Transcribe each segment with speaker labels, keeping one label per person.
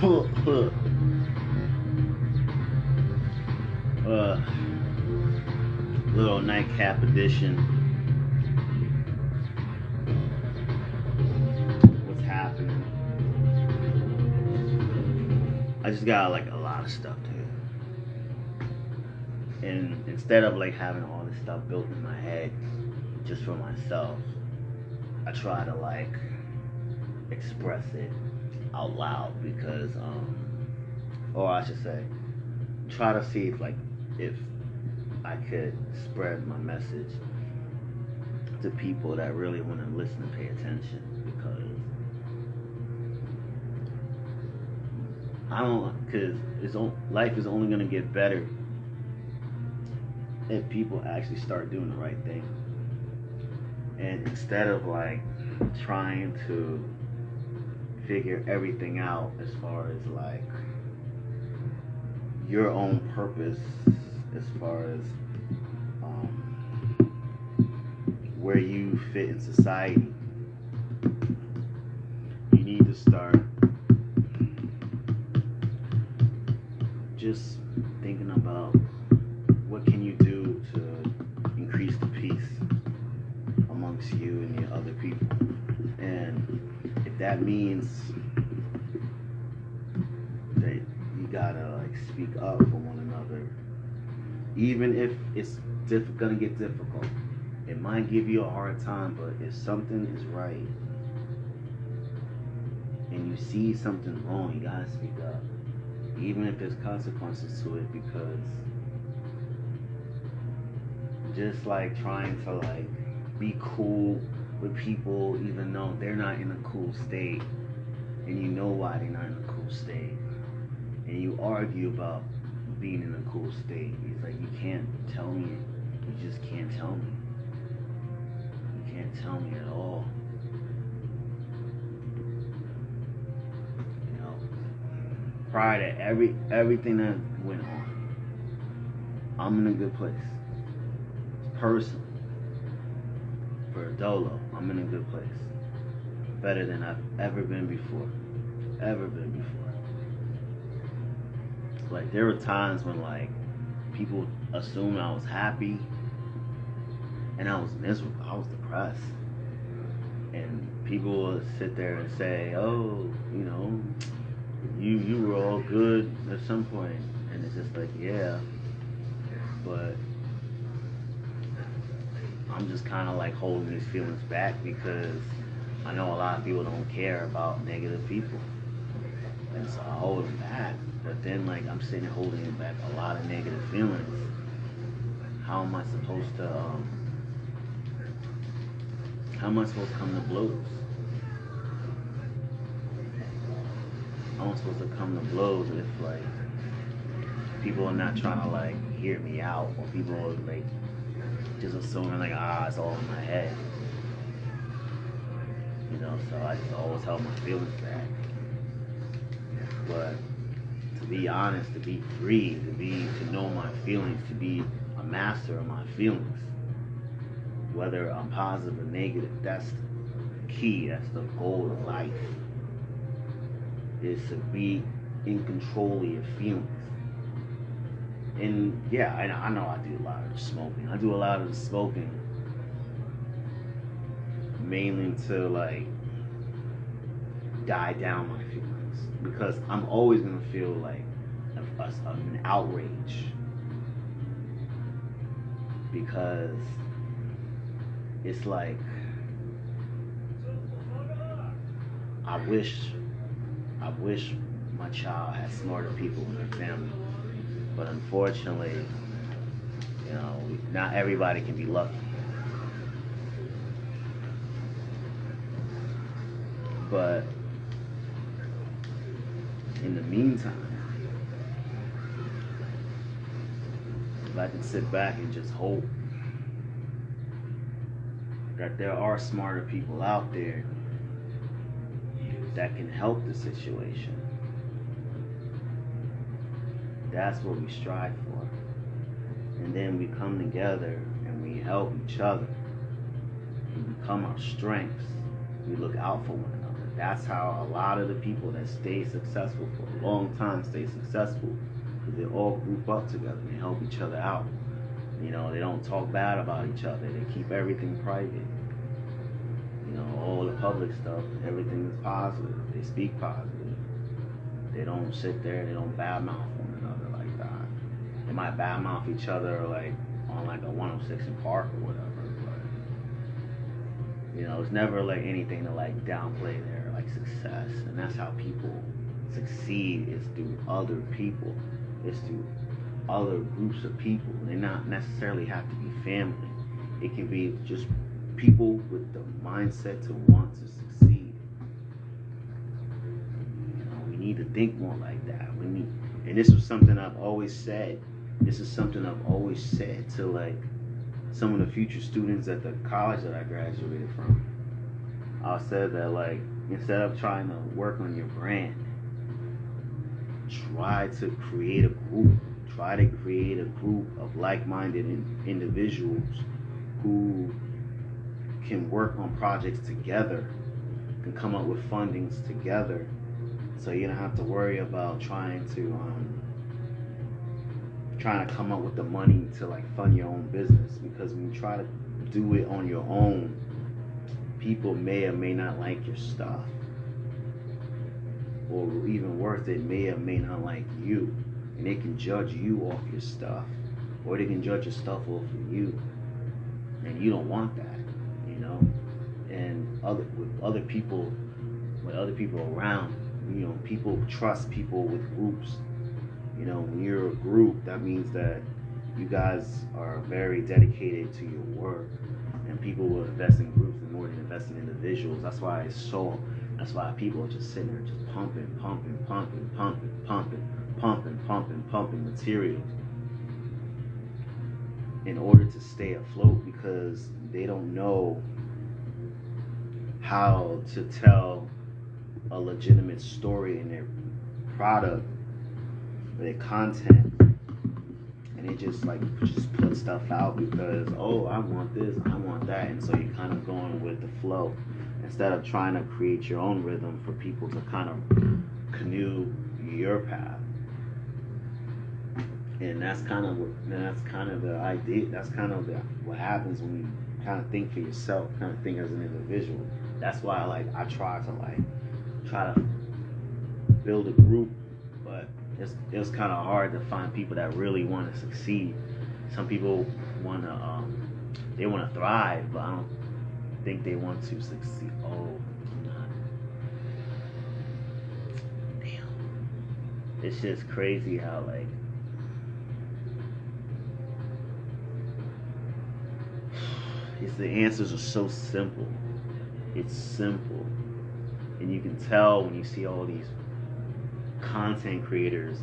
Speaker 1: Little nightcap edition. What's happening? I just got like a lot of stuff to do. And instead of like having all this stuff built in my head just for myself, I try to like express it out loud because or I should say try to see if I could spread my message to people that really want to listen and pay attention, because life is only going to get better if people actually start doing the right thing. And instead of like trying to figure everything out as far as like your own purpose, as far as where you fit in society, you need to start just thinking about what can you do to increase the peace amongst you and the other people. And if that means that you gotta like speak up for one another, even if it's gonna get difficult, it might give you a hard time, but if something is right and you see something wrong, you gotta speak up, even if there's consequences to it, because just like trying to like be cool with people even though they're not in a cool state, and you know why they're not in a cool state, and you argue about being in a cool state. It's like, you can't tell me, you just can't tell me. You can't tell me at all. You know, prior to everything that went on, I'm in a good place. Personally, for a dolo, I'm in a good place. Better than I've ever been before. Ever been before. Like, there were times when like people assumed I was happy and I was miserable. I was depressed. And people would sit there and say, oh, you know, you were all good at some point. And it's just like, yeah, but I'm just kind of like holding these feelings back because I know a lot of people don't care about negative people. And so I hold them back. But then like I'm sitting holding back a lot of negative feelings. How am I supposed to come to blows? How am I supposed to come to blows if like people are not trying to like hear me out, or people are like just assuming like, it's all in my head. You know, so I just always held my feelings back. But to be honest, to be free, to know my feelings, to be a master of my feelings, whether I'm positive or negative, that's the key, that's the goal of life, is to be in control of your feelings. And yeah, I know I do a lot of smoking. I do a lot of smoking mainly to like die down my feelings, because I'm always gonna feel like an outrage, because it's like I wish my child had smarter people in her family, but unfortunately, you know, not everybody can be lucky. But in the meantime, if I can sit back and just hope that there are smarter people out there that can help the situation, that's what we strive for. And then we come together and we help each other. We become our strengths. We look out for one another. That's how a lot of the people that stay successful for a long time stay successful, because they all group up together and they help each other out. You know, they don't talk bad about each other. They keep everything private. You know, all the public stuff, everything is positive. They speak positive. They don't sit there, they don't badmouth one another like that. They might badmouth each other like on like a 106 in Park or whatever, but you know, it's never like anything to like downplay their like success. And that's how people succeed, is through other people. It's through other groups of people. They not necessarily have to be family. It can be just people with the mindset to want to succeed. You know, we need to think more like that. And this was something I've always said. This is something I've always said to like some of the future students at the college that I graduated from. I said that like, instead of trying to work on your brand, try to create a group. Try to create a group of like-minded individuals who can work on projects together, can come up with fundings together, so you don't have to worry about trying to come up with the money to like fund your own business. Because when you try to do it on your own, people may or may not like your stuff, or even worse, they may or may not like you, and they can judge you off your stuff, or they can judge your stuff off of you, and you don't want that, you know. And with other people around, you know, people trust people with groups. You know, when you're a group, that means that you guys are very dedicated to your work, and people will invest in groups more than invest in individuals. That's why people are just sitting there just pumping material in order to stay afloat, because they don't know how to tell a legitimate story in their product, their content, and they just put stuff out because, oh, I want this, I want that, and so you're kind of going with the flow instead of trying to create your own rhythm for people to kind of canoe your path. And that's kind of the idea. That's kind of what happens when you kind of think for yourself, kind of think as an individual. That's why I try to build a group, but it was kind of hard to find people that really want to succeed. Some people want to thrive, but I don't think they want to succeed. Oh, damn! It's just crazy how the answers are so simple. It's simple, and you can tell when you see all these content creators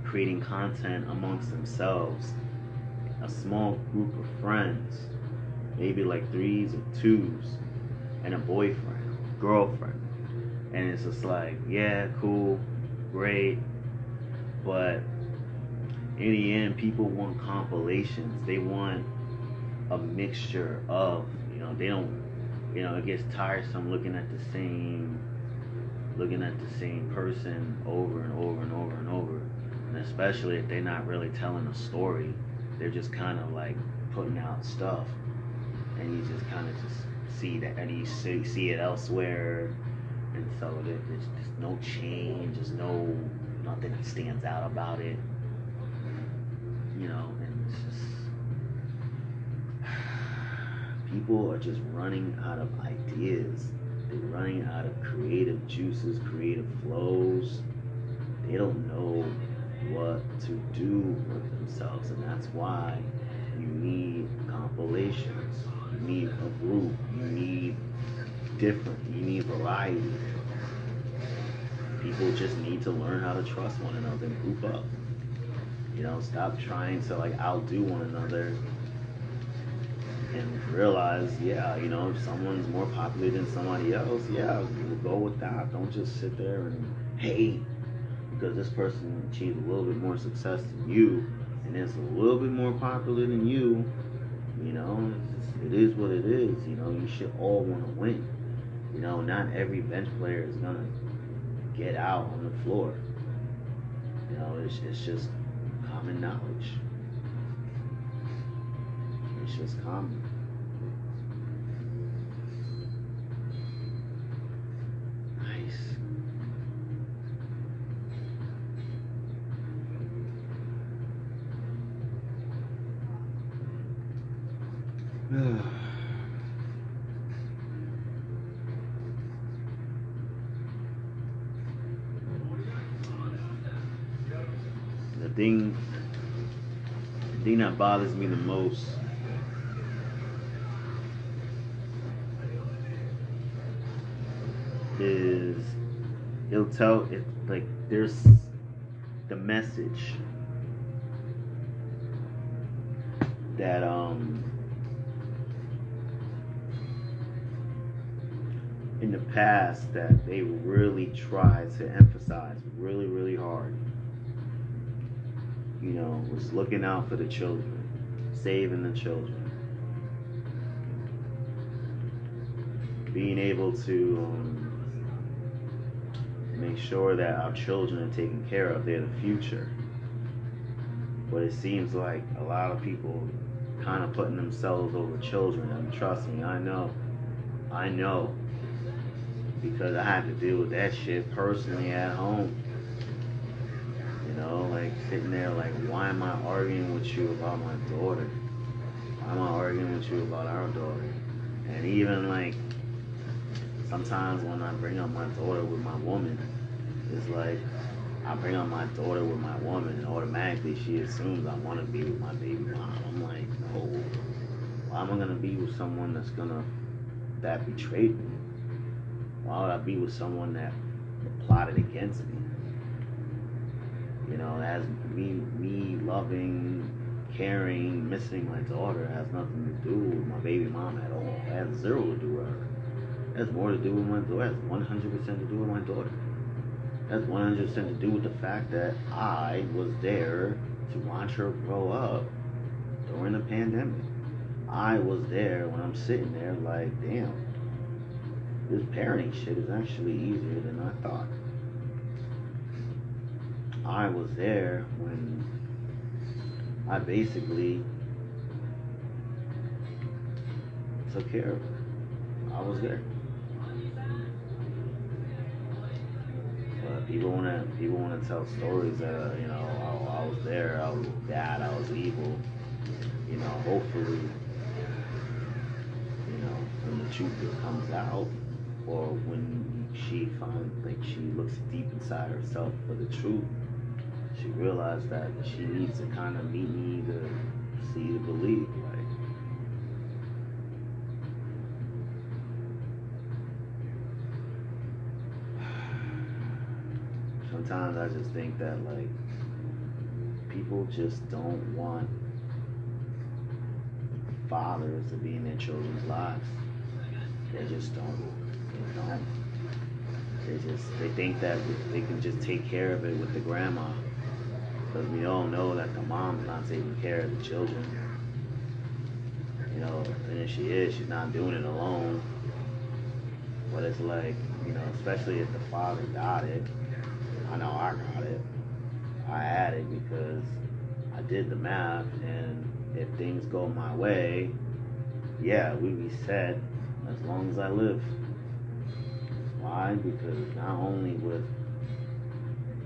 Speaker 1: creating content amongst themselves, a small group of friends, maybe like 3s or 2s, and a boyfriend, girlfriend, and it's just like, yeah, cool, great, but in the end, people want compilations. They want a mixture of, they don't, it gets tiresome looking at the same person over and over and over and over, and especially if they're not really telling a story. They're just kind of like putting out stuff, and you just kind of just see that, and you see it elsewhere, and so there's just no change. There's nothing that stands out about it, and it's just, people are just running out of ideas. They're running out of creative juices, creative flows. They don't know what to do with themselves, and that's why you need compilations. You need a group. You need you need variety. People just need to learn how to trust one another and group up. Stop trying to outdo one another, and realize, if someone's more popular than somebody else, we'll go with that. Don't just sit there and hate because this person achieved a little bit more success than you, and is a little bit more popular than you. It is what it is. You should all want to win. Not every bench player is gonna get out on the floor. It's just common knowledge. It's just common. Nice. The thing that bothers me the most is it'll tell it like there's the message that in the past that they really tried to emphasize really, really hard. Was looking out for the children, saving the children, being able to make sure that our children are taken care of. They're the future. But it seems like a lot of people kind of putting themselves over children. And trust me, I know, because I had to deal with that shit personally at home. Like sitting there like, why am I arguing with you about my daughter? Why am I arguing with you about our daughter? And even like sometimes when I bring up my daughter with my woman, it's like I bring up my daughter with my woman and automatically she assumes I want to be with my baby mom. I'm like, no. Why am I going to be with someone that betrayed me? Why would I be with someone that plotted against me? As me loving, caring, missing my daughter has nothing to do with my baby mom at all. It has zero to do with her. It has more to do with my daughter. It has 100% to do with my daughter. It has 100% to do with the fact that I was there to watch her grow up during the pandemic. I was there when I'm sitting there like, damn, this parenting shit is actually easier than I thought. I was there when I basically took care of her. I was there. But people wanna tell stories that oh, I was there, I was bad, I was evil. Hopefully, when the truth comes out, or when she she looks deep inside herself for the truth, she realized that she needs to kind of meet me to see to believe. Like, sometimes I just think that like people just don't want fathers to be in their children's lives. They just don't. They don't. They think that they can just take care of it with the grandma. Because we all know that the mom's not taking care of the children. And if she is, she's not doing it alone. But it's like, especially if the father got it. I know I got it. I had it because I did the math, and if things go my way, yeah, we be set as long as I live. Why? Because not only would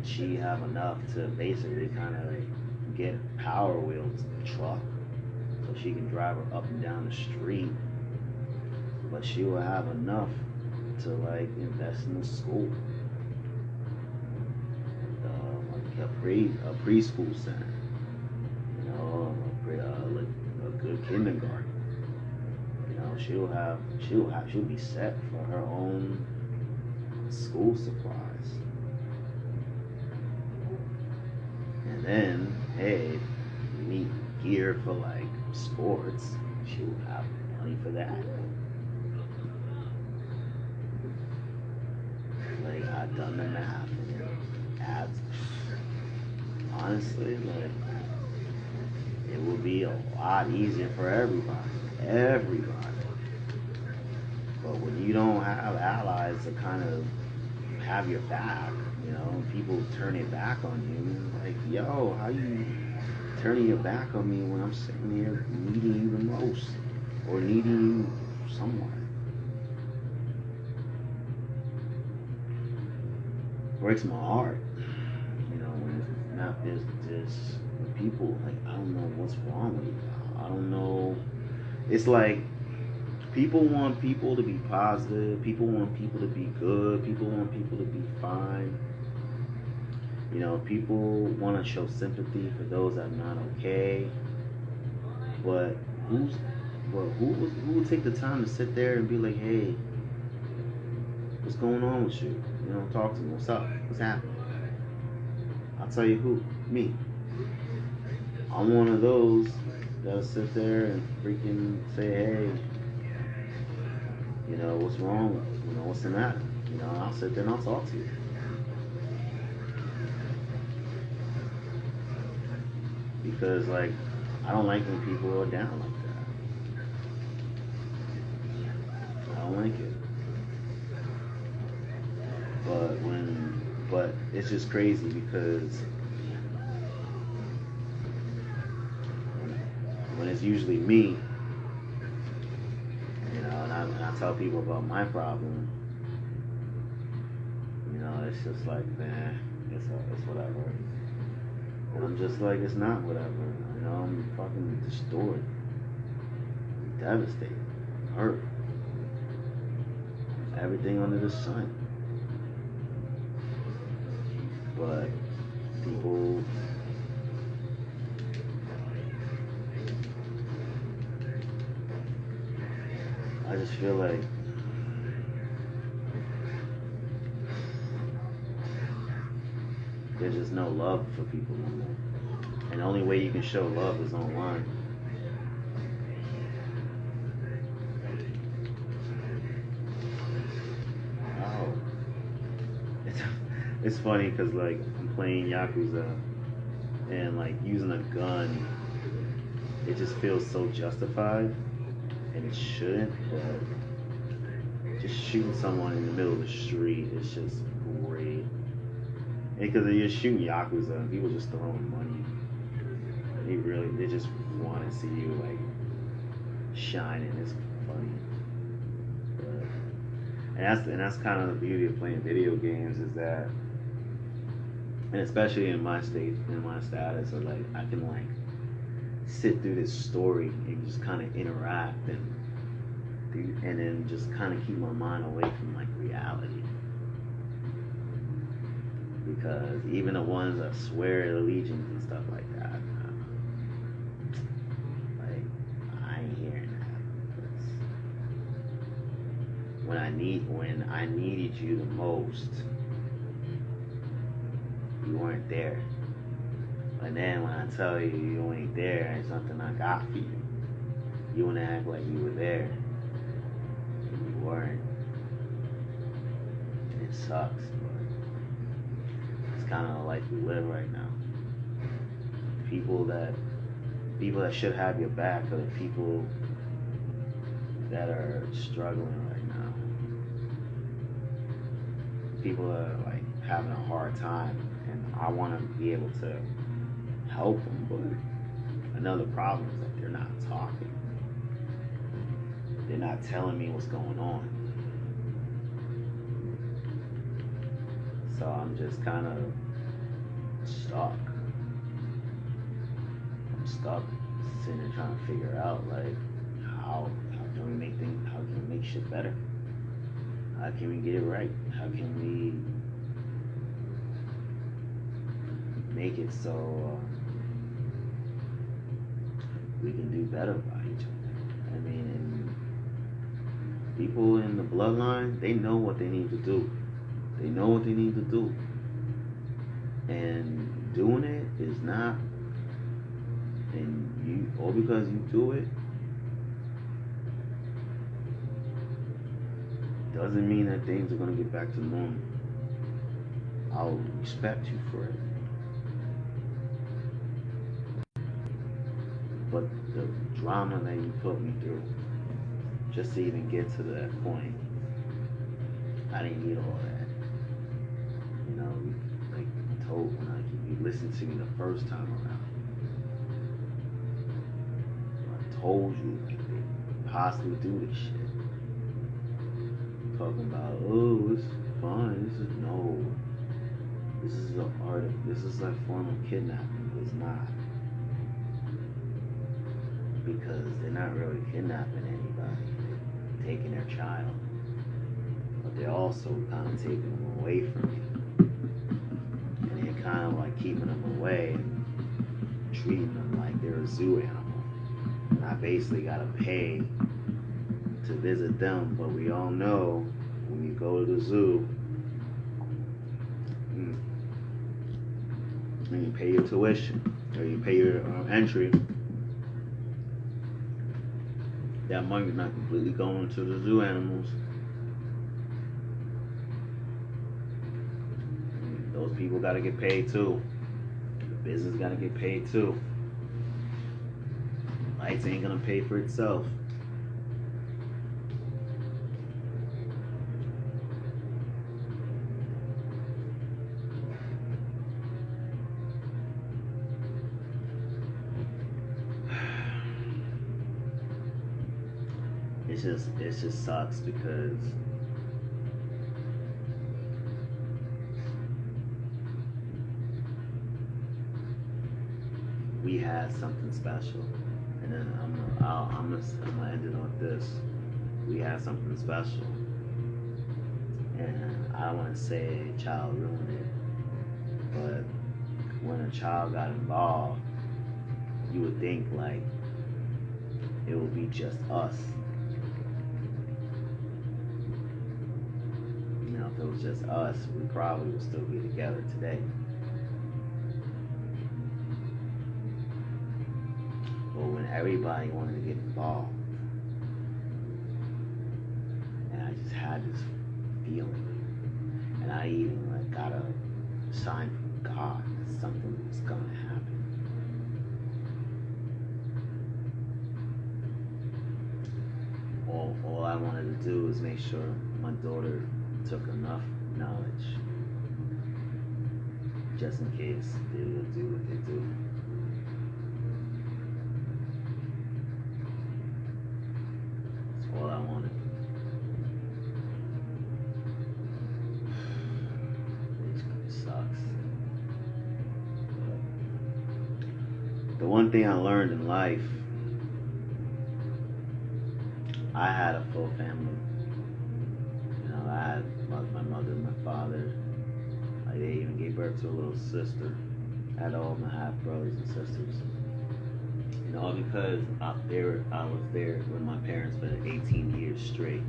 Speaker 1: she have enough to basically kind of like get Power Wheels truck so she can drive her up and down the street, but she will have enough to like invest in the school, like a preschool center, a good kindergarten. She'll be set for her own school supplies. And then, hey, you need gear for like sports, she'll have money for that. Like, I've done the math and it adds. Honestly, like, it will be a lot easier for everybody. But when you don't have allies to kind of have your back, people turn it back on you. Like, yo, how you turning your back on me when I'm sitting here needing you the most, or needing you somewhat? Breaks my heart, when it's not this people. Like, I don't know what's wrong with you. I don't know. It's like people want people to be positive. People want people to be good. People want people to be fine. People want to show sympathy for those that are not okay. But who will take the time to sit there and be like, hey, what's going on with you? Talk to me. What's up? What's happening? I'll tell you who. Me. I'm one of those that'll sit there and freaking say, hey, what's wrong? What's the matter? I'll sit there and I'll talk to you. Because, like, I don't like when people are down like that. I don't like it. But it's just crazy because when it's usually me, and I tell people about my problem, it's just like, man, it's whatever. And I'm just like, it's not whatever. I'm fucking destroyed, devastated, hurt, everything under the sun. But people, I just feel like there's just no love for people anymore. And the only way you can show love is online. Oh. It's funny because, like, I'm playing Yakuza and, like, using a gun, it just feels so justified, and it shouldn't, but just shooting someone in the middle of the street is just great. Because you're shooting Yakuza and people just throwing money. They just want to see you, like, shining. It's funny. But, and that's kind of the beauty of playing video games, is that, and especially in my state, in my status, of, like, I can, like, sit through this story and just kind of interact and then just kind of keep my mind away from, like, reality. Because even the ones that swear allegiance and stuff like that, like, I ain't hearing that. When I needed you the most, you weren't there. And then when I tell you you ain't there, it's something I got for you. You wanna act like you were there, and you weren't. And it sucks, but it's kind of the life we live right now. People that should have your back are the people that are struggling right now. People that are, like, having a hard time, and I want to be able to help them, but another problem is that they're not talking. They're not telling me what's going on. So I'm just kind of stuck. I'm stuck sitting there trying to figure out, like, how can we make shit better? How can we get it right? How can we make it so we can do better by each other? I mean, and people in the bloodline, they know what they need to do. They know what they need to do. And doing it is not, and all because you do it, doesn't mean that things are going to get back to normal. I'll respect you for it. But the drama that you put me through just to even get to that point. I didn't need all that. You know, like I told when you listened to me the first time around, I told you like they possibly do this shit. Talking about, oh, it's fine. This is an art. This is a form of kidnapping. But it's not, because they're not really kidnapping anybody. They're taking their child, but they're also kind of taking them away from you, and they're kind of like keeping them away and treating them like they're a zoo animal. And I basically gotta pay to visit them, but we all know when you go to the zoo and you pay your tuition or you pay your entry, that money's not completely going to the zoo animals. Those people gotta get paid too. The business gotta get paid too. Lights ain't gonna pay for itself. It just sucks because we had something special, and then I'm gonna end it on this. We had something special, and I don't want to say a child ruined it, but when a child got involved, you would think like it would be just us. If it was just us, we probably would still be together today. But when everybody wanted to get involved, and I just had this feeling, and I even like got a sign from God that something was gonna happen. All I wanted to do was make sure my daughter took enough knowledge just in case they would do what they do. That's all I wanted. It kind of sucks. But the one thing I learned in life, I had a full family. I had my mother and my father. They even gave birth to a little sister. I had all my half brothers and sisters. All because I was there with my parents for 18 years straight.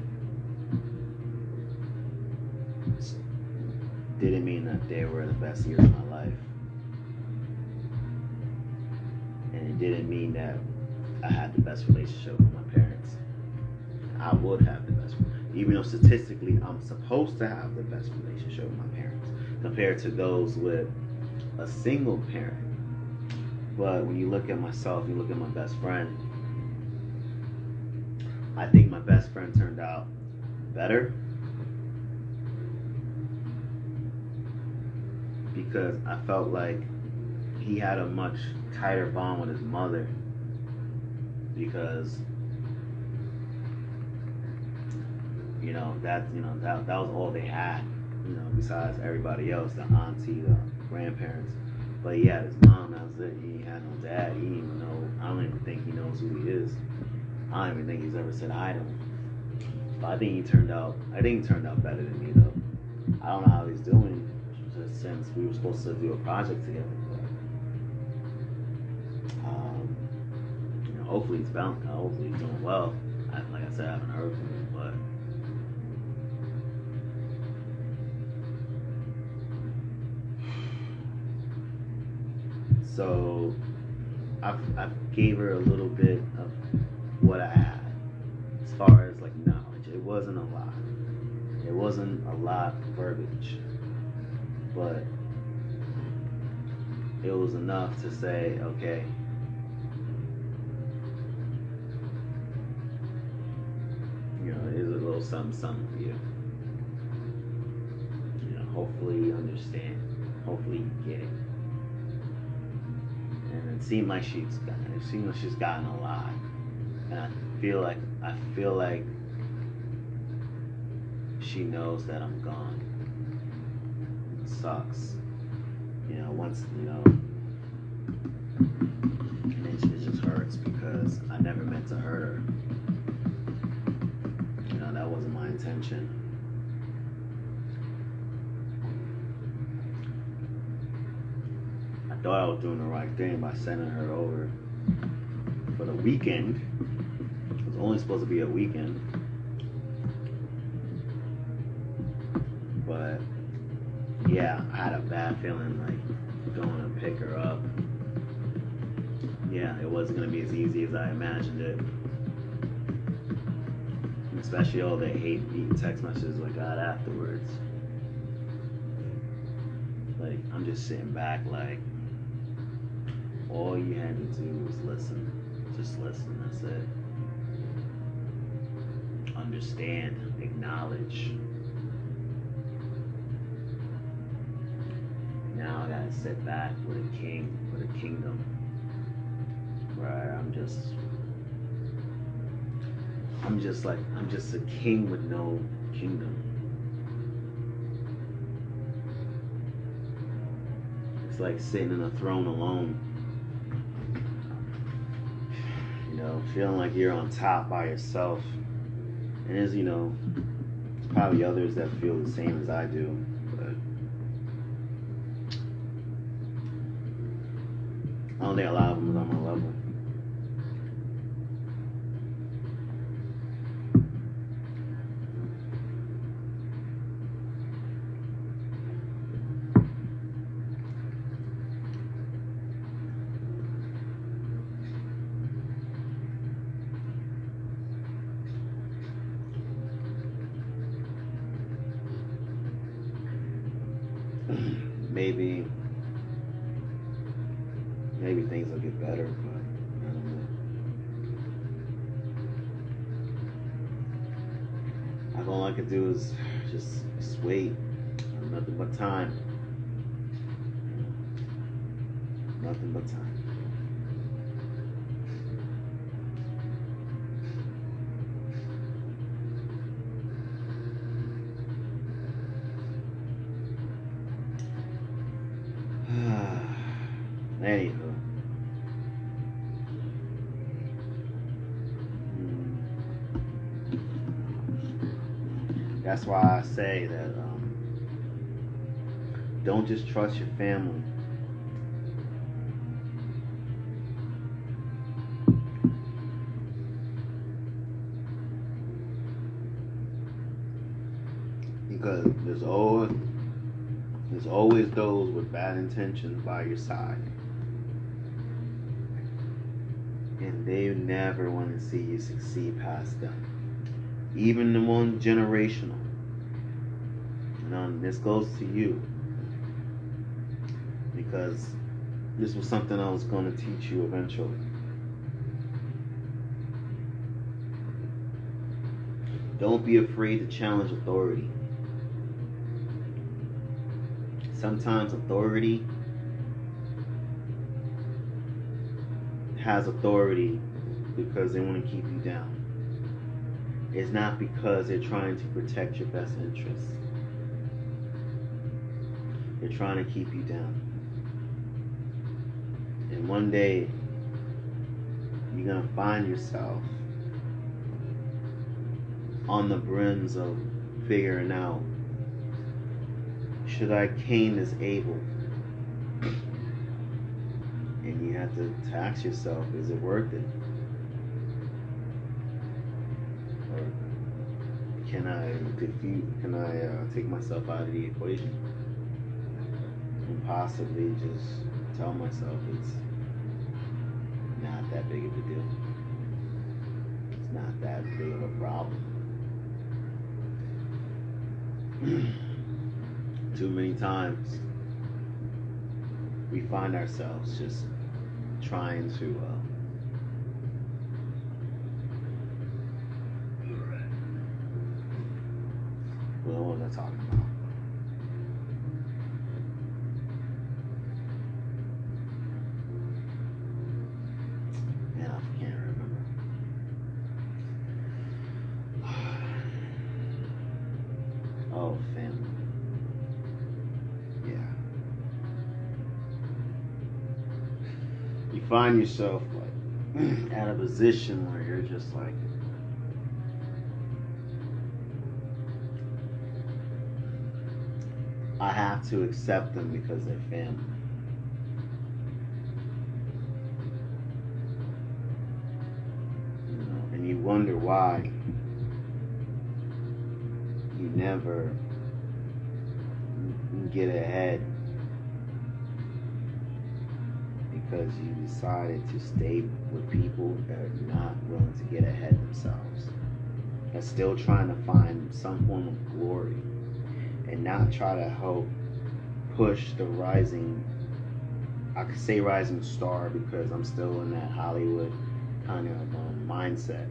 Speaker 1: Didn't mean that they were the best years of my life. And it didn't mean that I had the best relationship with my parents. I would have the best, even though statistically I'm supposed to have the best relationship with my parents compared to those with a single parent. But when you look at myself, you look at my best friend, I think my best friend turned out better because I felt like he had a much tighter bond with his mother because that was all they had, besides everybody else, the auntie, the grandparents. But he had his mom, that was it. He had no dad. He didn't even know. I don't even think he knows who he is. I don't even think he's ever said hi to him. But I think he turned out better than me though. I don't know how he's doing since we were supposed to do a project together. But hopefully he's bouncing. Hopefully he's doing well. Like I said, I haven't heard from him, but so I gave her a little bit of what I had as far as like knowledge. It wasn't a lot. It wasn't a lot of verbiage, but it was enough to say, okay,
Speaker 2: little something for you. Hopefully you understand. Hopefully you get it. And it seemed like she's gotten a lot. And I feel like she knows that I'm gone. It sucks. Once, and it just hurts because I never meant to hurt her. That wasn't my intention. I thought I was doing the right thing by sending her over for the weekend. It was only supposed to be a weekend. But yeah, I had a bad feeling like going to pick her up. Yeah, it wasn't going to be as easy as I imagined it. Especially all the hate text messages I got afterwards. Like, I'm just sitting back like, all you had to do was listen. Just listen, that's it. Understand, acknowledge. Now I gotta sit back with a king, with a kingdom. Where I'm just a king with no kingdom. It's like sitting in a throne alone. Feeling like you're on top by yourself. And there's, probably others that feel the same as I do. But I don't think a lot of them is on my level. Maybe things will get better, but I don't know. All I could do is just wait. Nothing but time. Nothing but time. Anywho. That's why I say that don't just trust your family. Because there's always those with bad intentions by your side. And they never want to see you succeed past them. Even the one generational. This goes to you. Because this was something I was going to teach you eventually. Don't be afraid to challenge authority. Sometimes authority has authority because they want to keep you down. It's not because they're trying to protect your best interests. They're trying to keep you down. And one day, you're going to find yourself on the brims of figuring out, should I cane this Abel? And you have to ask yourself, is it worth it? Or can I take myself out of the equation? And possibly just tell myself it's not that big of a deal. It's not that big of a problem. Too many times we find ourselves just trying to What was I talking about? Man, I can't remember. Oh, family. Yeah. You find yourself like at a position where you're just like, I have to accept them because they're family. You know, and you wonder why you never get ahead because you decided to stay with people that are not willing to get ahead themselves, that's still trying to find some form of glory and not try to help push the rising, I could say rising star because I'm still in that Hollywood kind of mindset,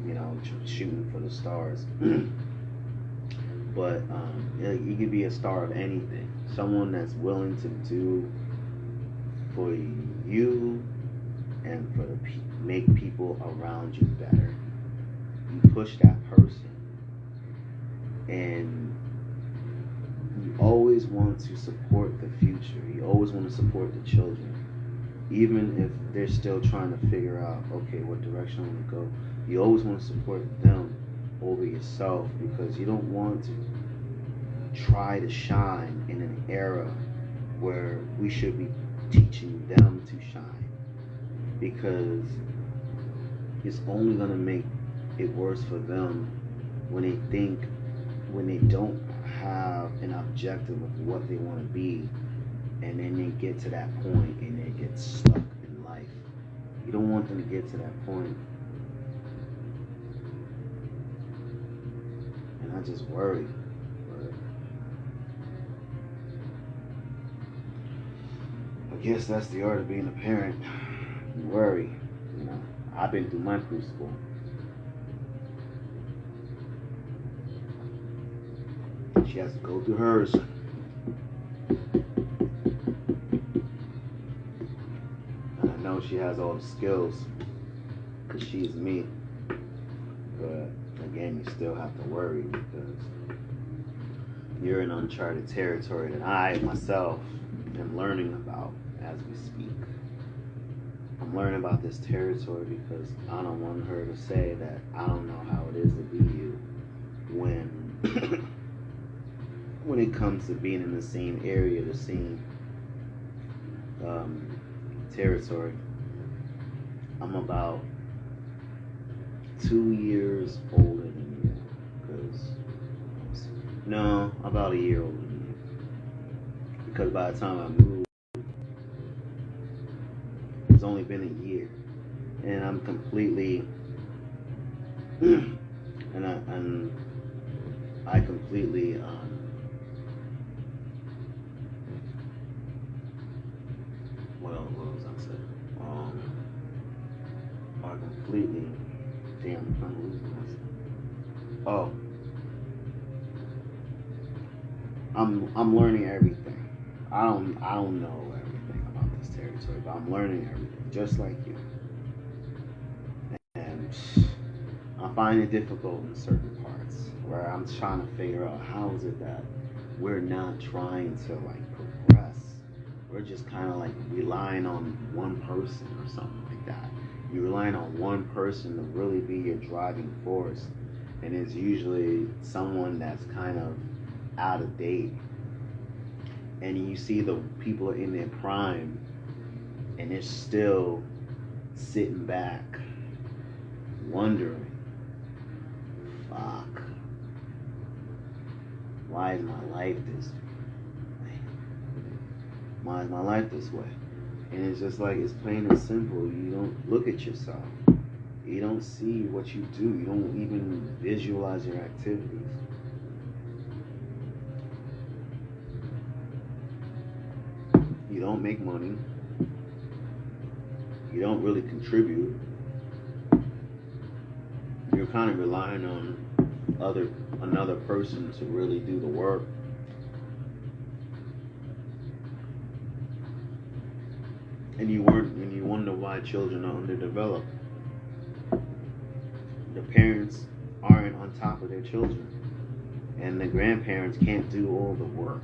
Speaker 2: you know, shooting for the stars. But you could be a star of anything. Someone that's willing to do for you and for the make people around you better. You push that person, and you always want to support the future. You always want to support the children, even if they're still trying to figure out, okay, what direction I want to go. You always want to support them over yourself because you don't want to try to shine in an era where we should be teaching them to shine, because it's only going to make it worse for them when they don't have an objective of what they want to be, and then they get to that point and they get stuck in life. You don't want them to get to that point. And I just worry. But I guess that's the art of being a parent. You worry. You know, I've been through my crucible. She has to go through hers. And I know she has all the skills because she's me. But again, you still have to worry because you're in uncharted territory that I myself am learning about as we speak. I'm learning about this territory because I don't want her to say that I don't know how it is to be you when when it comes to being in the same area, the same territory. I'm about 2 years older than you, about a year older than you, because by the time I moved, it's only been a year, and I'm completely, and I completely, what was I saying? I completely, damn, I'm losing myself. Oh, I'm learning everything. I don't know everything about this territory, but I'm learning everything, just like you. And I find it difficult in certain parts where I'm trying to figure out how is it that we're not trying to like progress. We're just kind of like relying on one person or something like that. You're relying on one person to really be your driving force, and it's usually someone that's kind of out of date. And you see the people in their prime, and they're still sitting back, wondering, fuck, why is my life this way? Why is my life this way? And it's just like, it's plain and simple. You don't look at yourself. You don't see what you do. You don't even visualize your activities. You don't make money. You don't really contribute. You're kind of relying on another person to really do the work. And you wonder why children are underdeveloped. The parents aren't on top of their children, and the grandparents can't do all the work.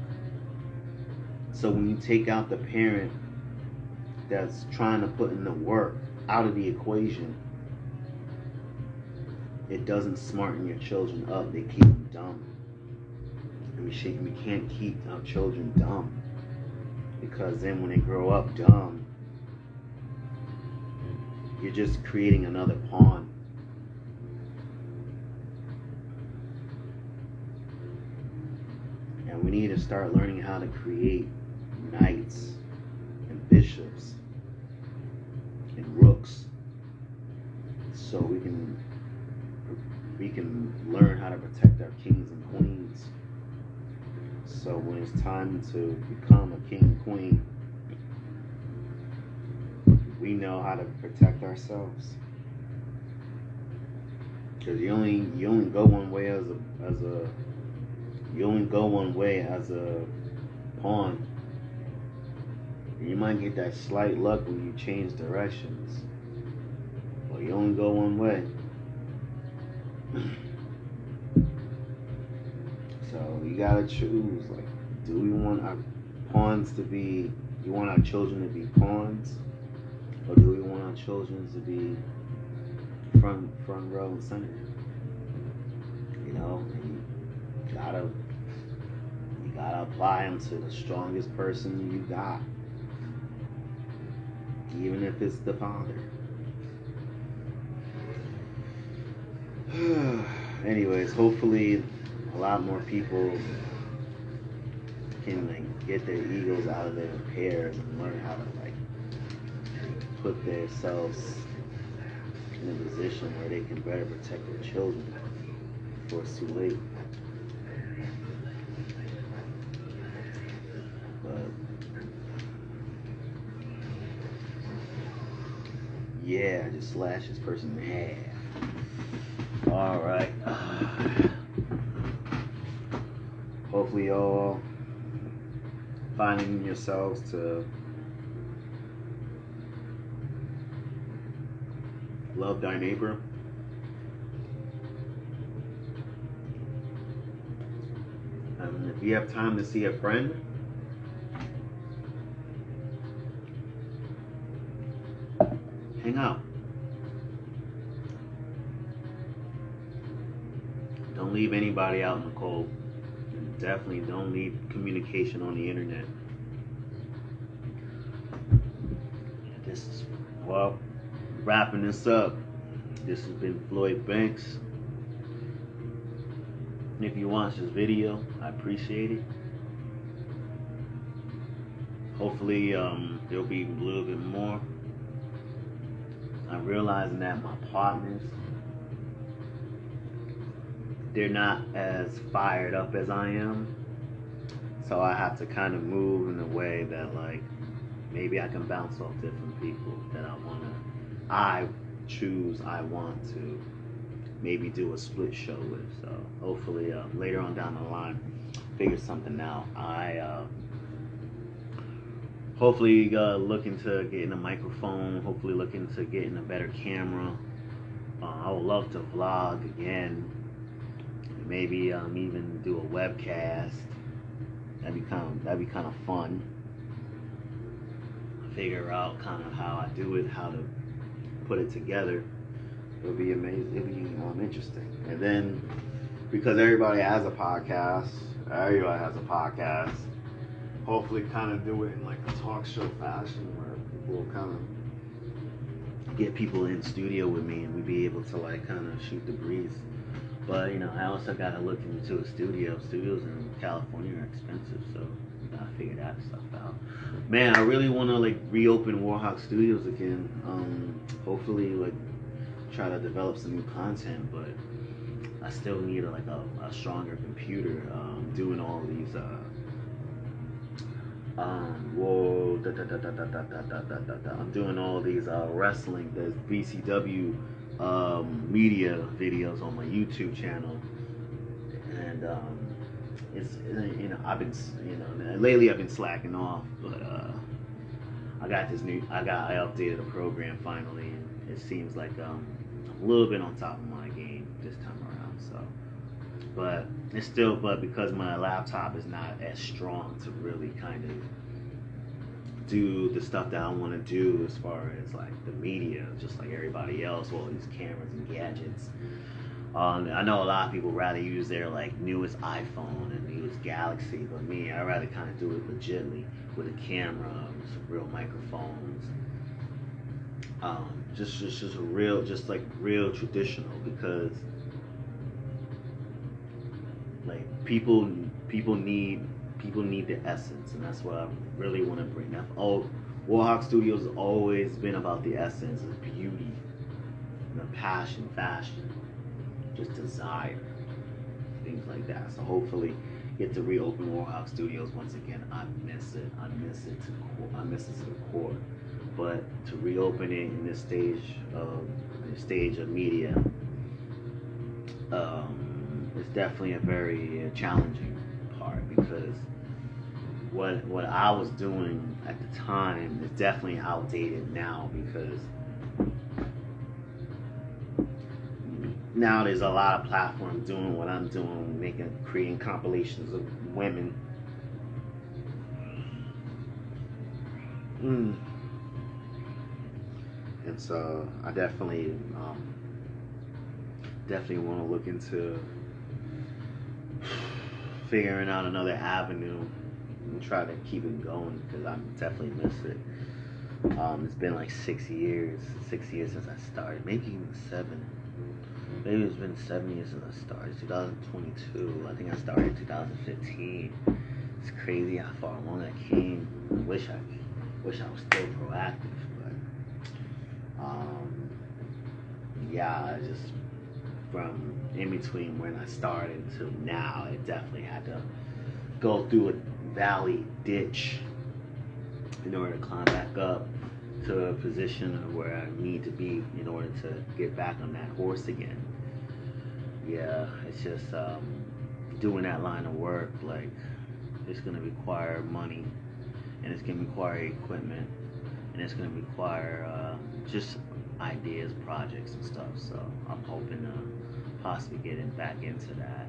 Speaker 2: So when you take out the parent that's trying to put in the work out of the equation, it doesn't smarten your children up. They keep them dumb. And we can't keep our children dumb, because then when they grow up dumb, you're just creating another pawn. And we need to start learning how to create knights and bishops and rooks, so we can learn how to protect our kings and queens. So when it's time to become a king and queen, we know how to protect ourselves. Because you only go one way as a pawn. You might get that slight luck when you change directions, but you only go one way. So you gotta choose. Like, do we want our pawns to be? You want our children to be pawns, or do we want our children to be front row and center? You know, and you gotta apply them to the strongest person you got, even if it's the father. Anyways, hopefully a lot more people can get their egos out of their pairs and learn how to put themselves in a position where they can better protect their children before it's too late. But yeah, just slash this person in half. Alright. Hopefully y'all finding yourselves to love thy neighbor. If you have time to see a friend, hang out. Don't leave anybody out in the cold. Definitely don't leave communication on the internet. This is, well, wrapping this up. This has been Floyd Banks. If you watch this video, I appreciate it. Hopefully there'll be a little bit more. I'm realizing that my partners, they're not as fired up as I am. So I have to kind of move in a way that maybe I can bounce off different people that I want to maybe do a split show with. So hopefully later on down the line, figure something out. Hopefully looking to get in a microphone, hopefully looking to get in a better camera. I would love to vlog again. Maybe even do a webcast. That'd be kind of fun. Figure out kind of how I do it, how to put it together. It'll be amazing. It'll be interesting. And then, because everybody has a podcast, hopefully kind of do it in a talk show fashion where people will kind of get people in studio with me and we be able to kind of shoot the breeze. But I also gotta look into a studio. Studios in California are expensive, so gotta figure that stuff out. Man, I really wanna reopen Warhawk Studios again. Hopefully try to develop some new content, but I still need a stronger computer. Doing all these I'm doing all these wrestling, the VCW media videos on my YouTube channel.
Speaker 1: and it's I've been lately I've been slacking off, but I updated the program finally, and it seems like I'm a little bit on top of my game this time around. So, but it's still, but because my laptop is not as strong to really kind of do the stuff that I want to do as far as like the media, just like everybody else, all these cameras and gadgets. I know a lot of people rather use their like newest iPhone and newest Galaxy, but me, I rather kind of do it legitly with a camera, some real microphones, just a real, just like real traditional, because like people need the essence, and that's what I really want to bring up. Oh, Warhawk Studios has always been about the essence of beauty, passion, fashion, just desire, things like that. So hopefully get to reopen Warhawk Studios once again. I miss it. I miss it to the core. But to reopen it in this stage of media, it's definitely a very challenging part, because what I was doing at the time is definitely outdated now, because now there's a lot of platforms doing what I'm doing, creating compilations of women. And so I definitely want to look into figuring out another avenue and try to keep it going, because I definitely miss it. It's been like 6 years since I started, maybe even 7. Maybe it's been 7 years since I started. 2022. I think I started in 2015. It's crazy how far along I came. I wish I was still proactive, but yeah, I just, from in between when I started to now, it definitely had to go through a valley ditch in order to climb back up to a position of where I need to be in order to get back on that horse again. Yeah, it's just doing that line of work, like, it's going to require money, and it's going to require equipment, and it's going to require just ideas, projects, and stuff. So I'm hoping to possibly get back into that.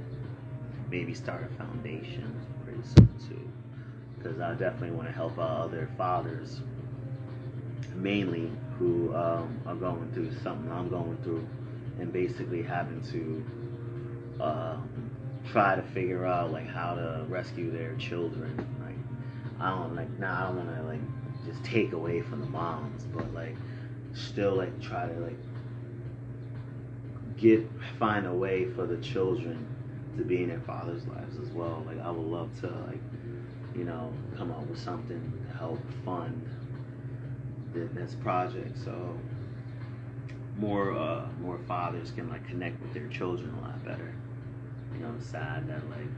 Speaker 1: Maybe start a foundation pretty soon too, because I definitely want to help out other fathers, mainly who are going through something I'm going through, and basically having to try to figure out like how to rescue their children. Like, I don't want to like just take away from the moms, but like still like try to like find a way for the children to be in their father's lives as well. Like, I would love to like come up with something to help fund this project, so more fathers can like connect with their children a lot better. It's sad that like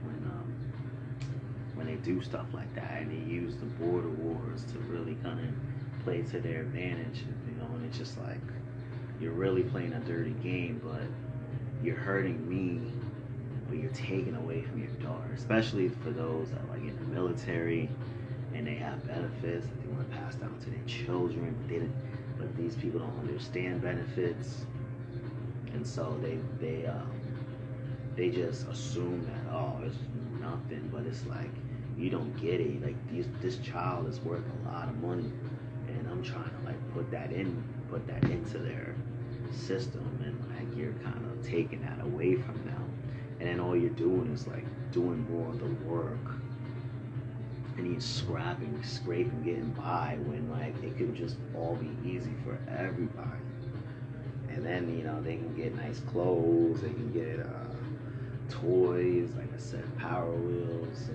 Speaker 1: when they do stuff like that and they use the border wars to really kind of play to their advantage, and it's just like you're really playing a dirty game, but you're hurting me, but you're taking away from your daughter, especially for those that like in the military and they have benefits that they want to pass down to their children, but these people don't understand benefits, and so they just assume that, oh, it's nothing, but it's like you don't get it. Like, this child is worth a lot of money, and I'm trying to like put that into their system, and like you're kind of taking that away from them, and then all you're doing is like doing more of the work, and you're scraping, getting by, when like it could just all be easy for everybody. And then they can get nice clothes, they can get toys, like I said, Power Wheels,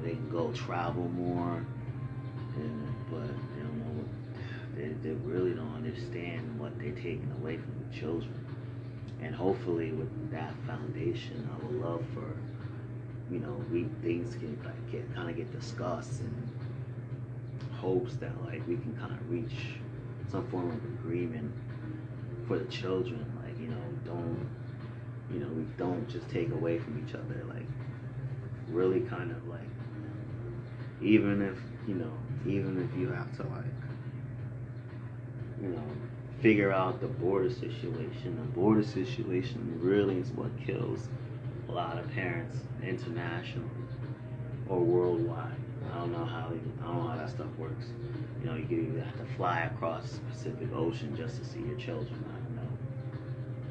Speaker 1: they can go travel more, but they really don't understand what they're taking away from the children. And hopefully with that foundation, I would love for things can like get discussed, in hopes that like we can kind of reach some form of agreement for the children. Like, don't
Speaker 2: we don't just take away from each other. Like, really kind of like, even if, even if you have to like, you know, figure out the border situation. The border situation really is what kills a lot of parents internationally or worldwide. I don't know how that stuff works. You could either have to fly across the Pacific Ocean just to see your children. I don't know.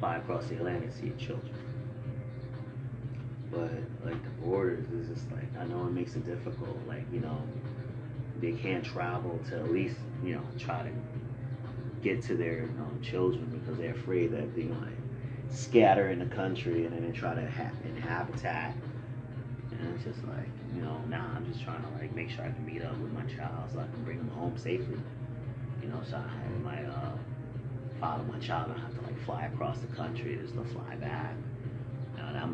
Speaker 2: Fly across the Atlantic to see your children. But like the borders is just like, I know it makes it difficult. Like, they can't travel to at least, try to get to their children because they're afraid that they're gonna scatter in the country and then they try to inhabitat. And it's just like, now I'm just trying to like make sure I can meet up with my child so I can bring them home safely. So I might follow my child and have to like fly across the country just to fly back.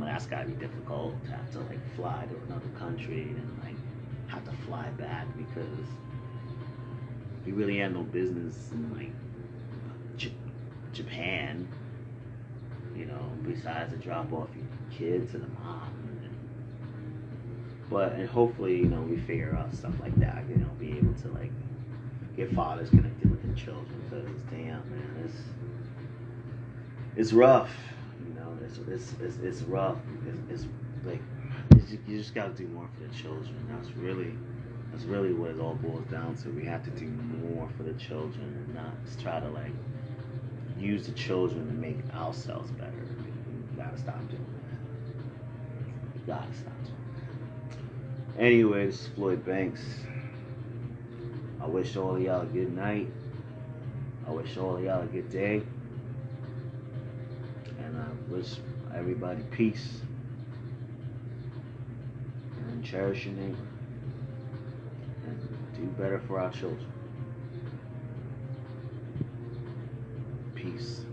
Speaker 2: That's gotta be difficult to have to like fly to another country and like have to fly back because you really had no business in like Japan, besides to drop off your kid to the mom. And hopefully, we figure out stuff like that, be able to like get fathers connected with their children because damn man, it's rough, it's rough. It's like you just gotta do more for the children. That's really what it all boils down to. We have to do more for the children and not just try to like use the children to make ourselves better. You gotta stop doing that. You gotta stop doing that. Anyway, this is Floyd Banks. I wish all of y'all a good night. I wish all of y'all a good day. And I wish everybody peace. And cherish your neighbor. And do better for our children. Peace.